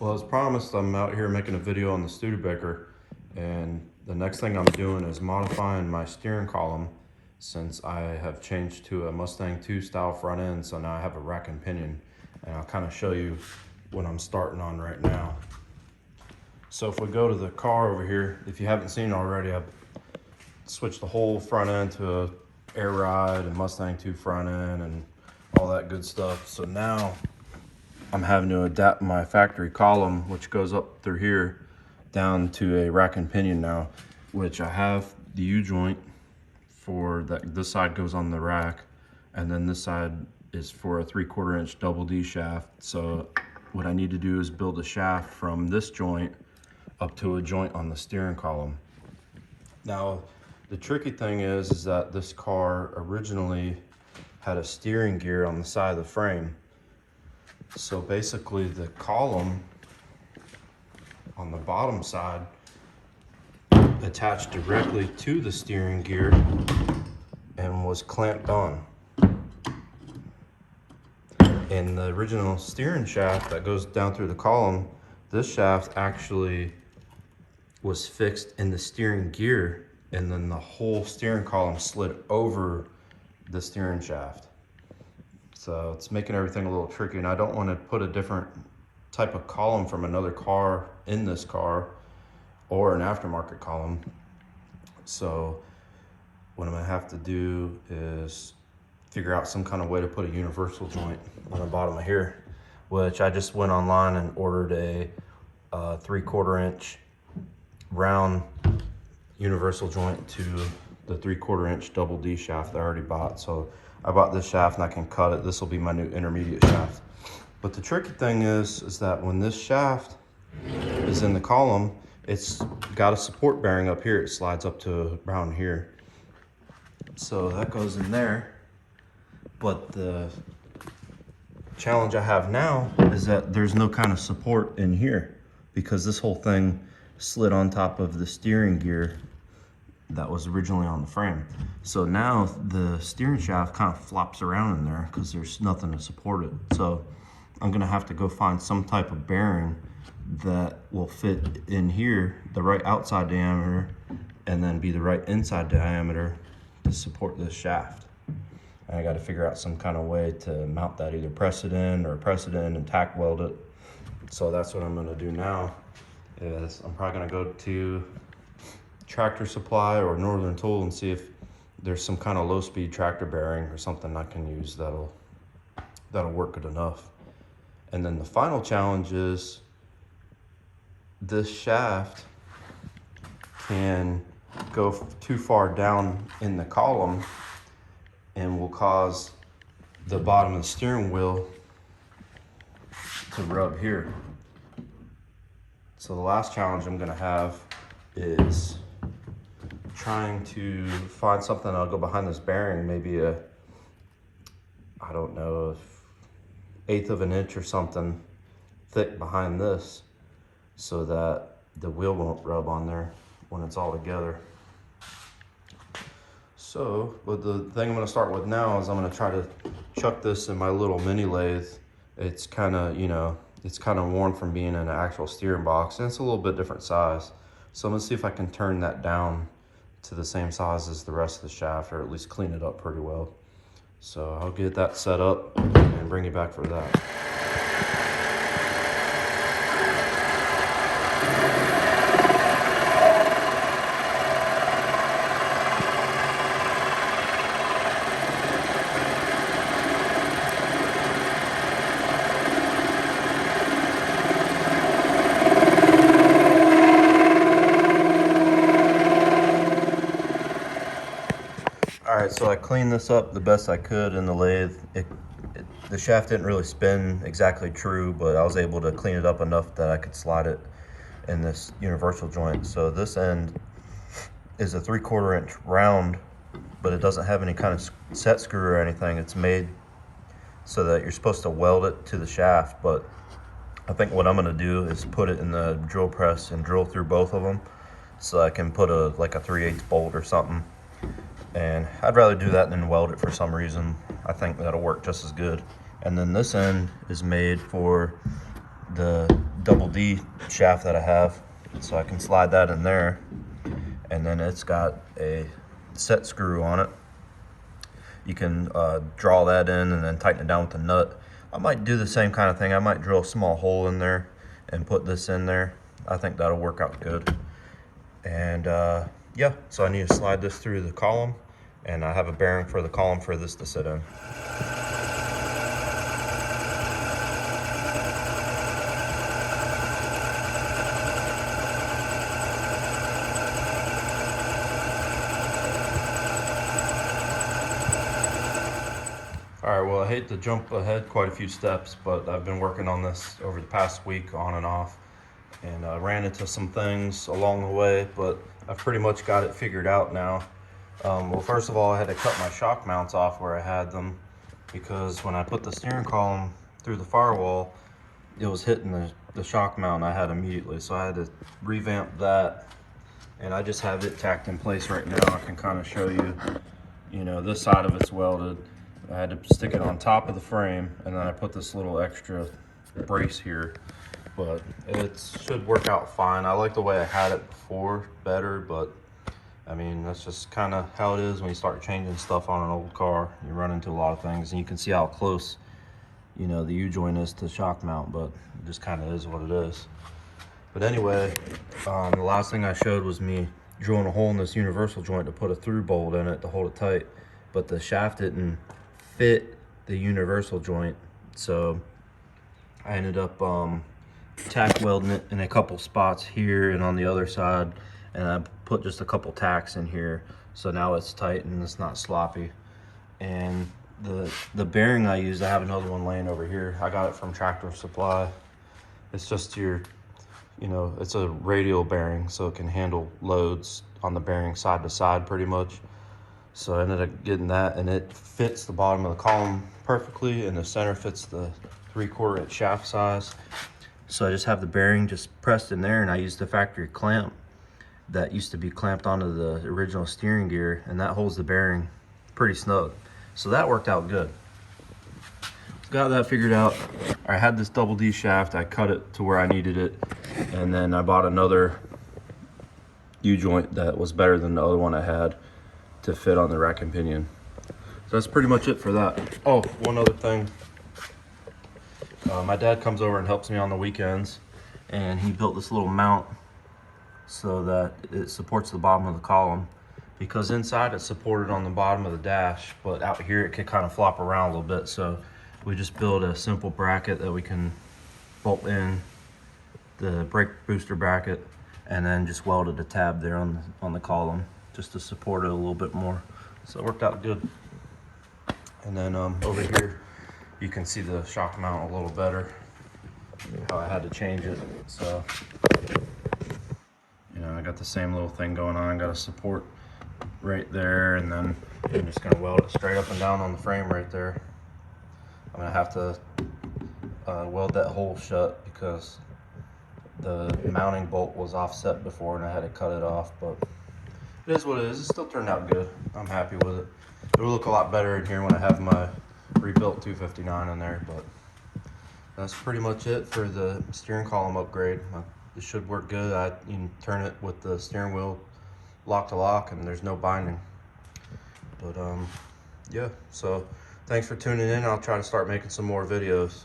Well, as promised, I'm out here making a video on the Studebaker, and the next thing I'm doing is modifying my steering column since I have changed to a Mustang 2 style front end, so now I have a rack and pinion, and I'll kind of show you what I'm starting on right now. So if we go to the car over here, if you haven't seen it already, I've switched the whole front end to a air ride and Mustang 2 front end and all that good stuff. So now I'm having to adapt my factory column, which goes up through here, down to a rack and pinion now, which I have the U-joint for that. This side goes on the rack, and then this side is for a 3/4 inch double D shaft. So what I need to do is build a shaft from this joint up to a joint on the steering column. Now, the tricky thing is that this car originally had a steering gear on the side of the frame. So basically the column on the bottom side attached directly to the steering gear and was clamped on. And the original steering shaft that goes down through the column, this shaft actually was fixed in the steering gear, and then the whole steering column slid over the steering shaft. So it's making everything a little tricky, and I don't want to put a different type of column from another car in this car or an aftermarket column. So what I'm gonna have to do is figure out some kind of way to put a universal joint on the bottom of here, which I just went online and ordered a 3/4 inch round universal joint to the 3/4 inch double D shaft that I already bought. So I bought this shaft and I can cut it. This will be my new intermediate shaft. But the tricky thing is that when this shaft is in the column, it's got a support bearing up here. It slides up to around here. So that goes in there. But the challenge I have now is that there's no kind of support in here because this whole thing slid on top of the steering gear that was originally on the frame. So now the steering shaft kind of flops around in there because there's nothing to support it. So I'm gonna have to go find some type of bearing that will fit in here, the right outside diameter, and then be the right inside diameter to support this shaft. And I gotta figure out some kind of way to mount that, either press it in and tack weld it. So that's what I'm gonna do now. Is I'm probably gonna go to Tractor Supply or Northern Tool and see if there's some kind of low-speed tractor bearing or something I can use that'll work good enough. And then the final challenge is this shaft can go too far down in the column and will cause the bottom of the steering wheel to rub here. So the last challenge I'm gonna have is trying to find something that'll go behind this bearing, maybe a, I don't know, 1/8 of an inch or something thick behind this, so that the wheel won't rub on there when it's all together. So, but the thing I'm gonna start with now is I'm gonna try to chuck this in my little mini lathe. It's kind of, it's kind of worn from being in an actual steering box, and it's a little bit different size. So I'm gonna see if I can turn that down to the same size as the rest of the shaft, or at least clean it up pretty well. So I'll get that set up and bring you back for that. All right, so I cleaned this up the best I could in the lathe. The shaft didn't really spin exactly true, but I was able to clean it up enough that I could slide it in this universal joint. So this end is a 3/4 inch round, but it doesn't have any kind of set screw or anything. It's made so that you're supposed to weld it to the shaft, but I think what I'm gonna do is put it in the drill press and drill through both of them so I can put like a 3/8 bolt or something. And I'd rather do that than weld it for some reason. I think that'll work just as good. And then this end is made for the double D shaft that I have. So I can slide that in there. And then it's got a set screw on it. You can draw that in and then tighten it down with a nut. I might do the same kind of thing. I might drill a small hole in there and put this in there. I think that'll work out good. And yeah, so I need to slide this through the column, and I have a bearing for the column for this to sit in. All right, well, I hate to jump ahead quite a few steps, but I've been working on this over the past week on and off, and I ran into some things along the way, but I've pretty much got it figured out now. Well, first of all, I had to cut my shock mounts off where I had them, because when I put the steering column through the firewall, it was hitting the shock mount I had immediately, so I had to revamp that, and I just have it tacked in place right now. I can kind of show you, you know, this side of it's welded. I had to stick it on top of the frame, and then I put this little extra brace here, but it should work out fine. I like the way I had it before better, but I mean, that's just kind of how it is when you start changing stuff on an old car. You run into a lot of things, and you can see how close, you know, the U-joint is to the shock mount, but it just kind of is what it is. But anyway, the last thing I showed was me drilling a hole in this universal joint to put a through bolt in it to hold it tight, but the shaft didn't fit the universal joint, so I ended up tack welding it in a couple spots here and on the other side, and I put just a couple tacks in here, so now it's tight and it's not sloppy. And the bearing I used, I have another one laying over here. I got it from Tractor Supply. It's just your, you know, it's a radial bearing, so it can handle loads on the bearing side to side pretty much. So I ended up getting that, and it fits the bottom of the column perfectly, and the center fits the 3/4 inch shaft size. So I just have the bearing just pressed in there, and I used the factory clamp that used to be clamped onto the original steering gear, and that holds the bearing pretty snug. So that worked out good. Got that figured out. I had this double D shaft, I cut it to where I needed it, and then I bought another U-joint that was better than the other one I had to fit on the rack and pinion. So that's pretty much it for that. Oh, one other thing. My dad comes over and helps me on the weekends, and he built this little mount so that it supports the bottom of the column, because inside it's supported on the bottom of the dash, but out here it could kind of flop around a little bit. So we just built a simple bracket that we can bolt in the brake booster bracket, and then just welded a tab there on the column just to support it a little bit more. So it worked out good. And then over here, you can see the shock mount a little better, how I had to change it. So, you know, I got the same little thing going on. Got a support right there, and then I'm just gonna weld it straight up and down on the frame right there. I'm gonna have to weld that hole shut because the mounting bolt was offset before and I had to cut it off, but it is what it is. It still turned out good. I'm happy with it. It will look a lot better in here when I have my rebuilt 259 in there, but that's pretty much it for the steering column upgrade. It should work good. You can turn it with the steering wheel lock to lock, and there's no binding. But yeah, so thanks for tuning in. I'll try to start making some more videos.